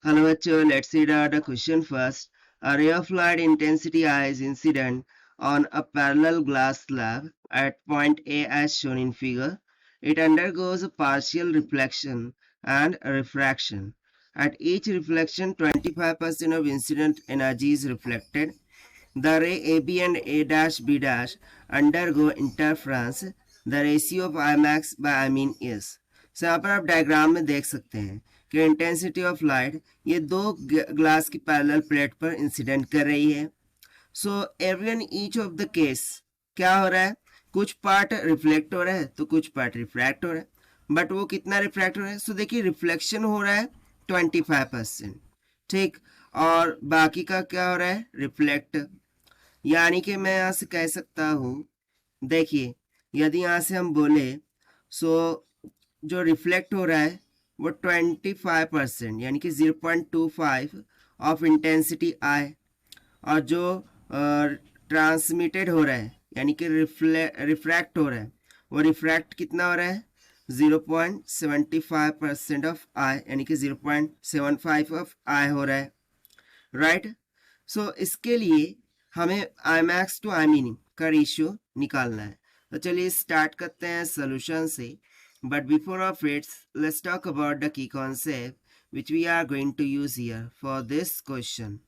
Hello bachcho, let's read out the question first. A ray of light intensity I is incident on a parallel glass slab at point A as shown in figure. It undergoes a partial reflection and a refraction. At each reflection, 25% of incident energy is reflected. The ray AB and A dash B dash undergo interference. The ratio of I max by I mean is. So यहाँ पर आप diagram में देख सकते हैं कि intensity of light ये दो ग्लास की पैरेलल प्लेट पर इंसिडेंट कर रही है. So every in each of the case क्या हो रहा है, कुछ पार्ट रिफ्लेक्ट हो रहा है तो कुछ पार्ट रिफ्रैक्ट हो रहा है. बट वो कितना रिफ्रैक्ट हो रहा है, सो देखिए रिफ्लेक्शन हो रहा है 25%. ठीक, और बाकी का क्या हो रहा है, रिफ्लेक्ट. यानी कि मैं यहाँ से कह सकता हूँ, देखिए यदि यहाँ से हम बोले सो जो रिफ्लेक्ट हो रहा है वो 25% यानी कि 0.25 ऑफ इंटेंसिटी आई, और जो ट्रांसमिटेड हो रहा है यानी कि रिफ्रैक्ट हो रहा है वो रिफ्रैक्ट कितना हो रहा है 0.75% ऑफ आई यानी कि 0.75 ऑफ आई हो रहा है. राइट. सो इसके लिए हमें I max to I minimum का रेशियो निकालना है. तो चलिए स्टार्ट करते हैं सोल्यूशन से. But before of its let's talk about the key concept which we are going to use here for this question.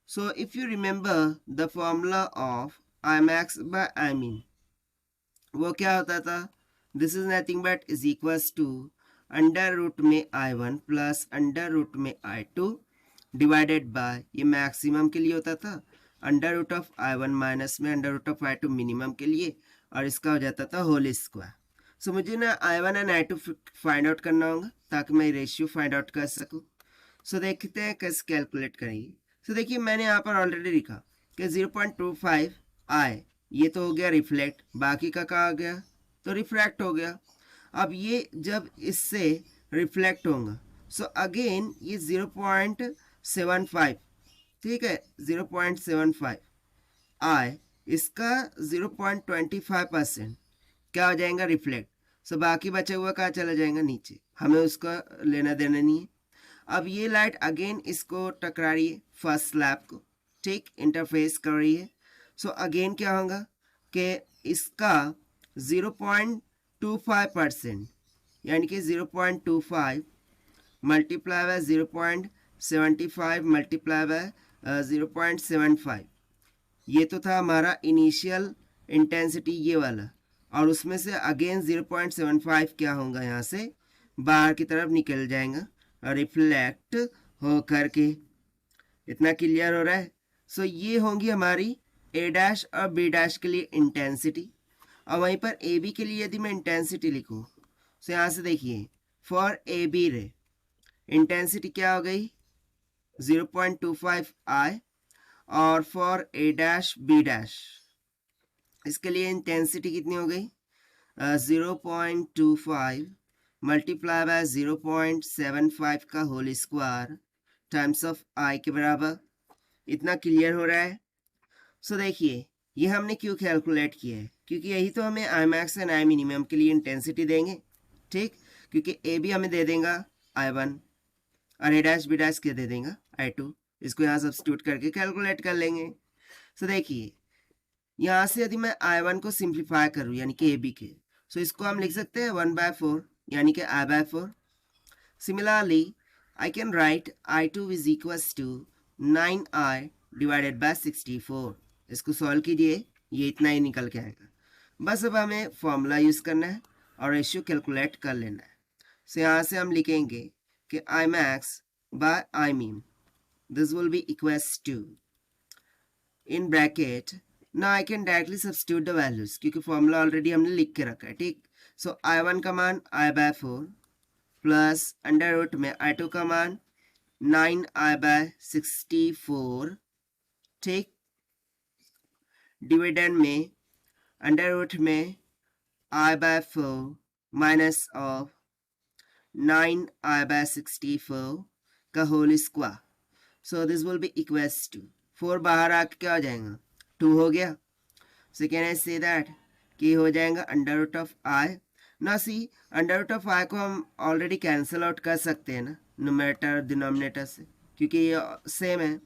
So if you remember the formula of I max by I min, वो क्या होता था, this is nothing but is equals to under root में I1 plus under root में I2 divided by, ये maximum के लिए होता था, under root of I1 minus में under root of I2 minimum के लिए, और इसका हो जाता था होल स्क्वायर. सो मुझे ना I1 and I2 find out करना होगा ताकि मैं रेशियो फाइंड आउट कर सकूं. सो देखते हैं कैसे कैलकुलेट करेंगे. सो देखिए मैंने यहाँ पर ऑलरेडी लिखा कि 0.25 आई, ये तो हो गया रिफ्लेक्ट, बाकी का कहा गया तो रिफ्रैक्ट हो गया. अब ये जब इससे रिफ्लेक्ट होगा सो अगेन ये 0.75, ठीक है 0.75 आई, इसका 0.25% क्या हो जाएगा, रिफ्लेक्ट. सो बाकी बचा हुआ कहाँ चला जाएगा, नीचे, हमें उसका लेना देना नहीं है. अब ये लाइट अगेन इसको टकरा रही है फर्स्ट स्लैब को, ठीक, इंटरफेस कर रही है. सो अगेन क्या होगा कि इसका 0.25% यानी कि 0.25 मल्टीप्लाई बाय 0.75 मल्टीप्लाई बाय 0.75, ये तो था हमारा इनिशियल इंटेंसिटी ये वाला, और उसमें से अगेन 0.75 क्या होगा, यहाँ से बाहर की तरफ निकल जाएगा रिफ्लेक्ट हो करके. इतना क्लियर हो रहा है. सो ये होंगी हमारी ए डैश और बी डैश के लिए इंटेंसिटी, और वहीं पर ए बी के लिए यदि मैं इंटेंसिटी लिखूँ, सो यहाँ से देखिए for A B ray intensity क्या हो गई 0.25 आई, और for A dash B dash इसके लिए इंटेंसिटी कितनी हो गई 0.25 मल्टीप्लाई बाय 0.75 का होल स्क्वायर टाइम्स ऑफ आई के बराबर. इतना क्लियर हो रहा है. सो देखिए ये हमने क्यों कैलकुलेट किया है, क्योंकि यही तो हमें I max and I minimum के लिए इंटेंसिटी देंगे. ठीक, क्योंकि ए भी हमें दे देगा I1 और ए डैश बी डैश के दे देगा I2, इसको यहाँ सब्स्टिट्यूट करके कैलकुलेट कर लेंगे. सो देखिए यहाँ से यदि मैं I1 को सिंप्लीफाई करूँ यानी कि ए बी के, सो इसको हम लिख सकते हैं 1/4 यानी कि I/4. Similarly I can write I2 is equals to 9I divided by 64. इसको सॉल्व कीजिए, ये इतना ही निकल के आएगा. बस अब हमें फॉर्मूला यूज़ करना है और रेशियो कैलकुलेट कर लेना है. सो यहाँ से हम लिखेंगे कि I max by I min, this will be equals to, in bracket, now I can directly substitute the values क्योंकि फॉर्मूला ऑलरेडी हमने लिख के रखा है. ठीक, सो I1 का मान I/4 प्लस अंडर रूट में I2 का मान 9I/64, ठीक, डिविडेंड में अंडर रूट में I/4 माइनस ऑफ 9I/64 का whole square. So this will be equals to, 4 बाहर आके क्या हो जाएगा 2 हो गया. So can I say that कि हो जाएगा अंडर रूट ऑफ आई. ना सी अंडर रूट ऑफ आई को हम ऑलरेडी कैंसिल आउट कर सकते हैं ना, न्यूमरेटर डिनोमिनेटर से, क्योंकि ये सेम है।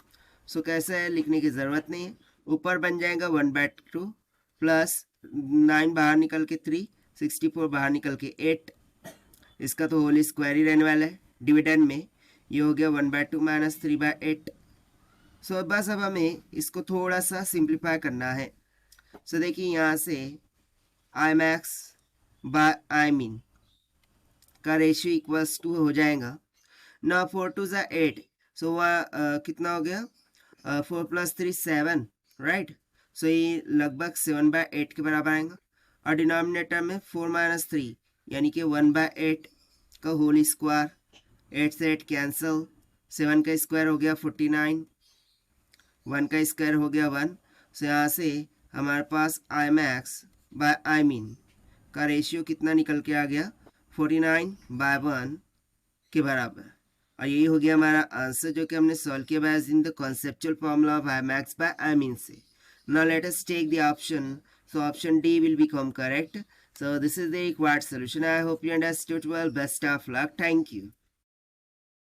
सो कैसे है लिखने की ज़रूरत नहीं है। ऊपर बन जाएगा 1/2 प्लस 9 बाहर निकल के 3, 64 बाहर निकल के 8, इसका तो होल स्क्वायर ही रहने वाला है। डिविडेंड में ये हो गया 1/2 माइनस 3/8। सो बस अब हमें इसको थोड़ा सा सिंप्लीफाई करना है। सो देखिए यहाँ से आई मैक्स बाय आई मीन का रेशियो इक्वल्स टू हो जाएगा ना 4 2 ज़ा 8। सो वह कितना हो गया 4 + 3 7, राइट। सो ये लगभग 7/8 के बराबर आएगा। और डिनोमिनेटर में 4 - 3 यानी कि 1/8 का होल स्क्वायर, 8 से 8 कैंसिल, 7 का स्क्वायर हो गया 49, 1 का स्क्वायर हो गया 1। सो यहाँ से हमारे पास I max by I mean का रेशियो कितना निकल के आ गया 49/1 के बराबर। और यही हो गया हमारा आंसर जो कि हमने सॉल्व किया by using the conceptual formula of I max by I mean से। Now let us take the option. So option D will become correct. So this is the required solution. I hope you understood well. Best of luck. Thank you.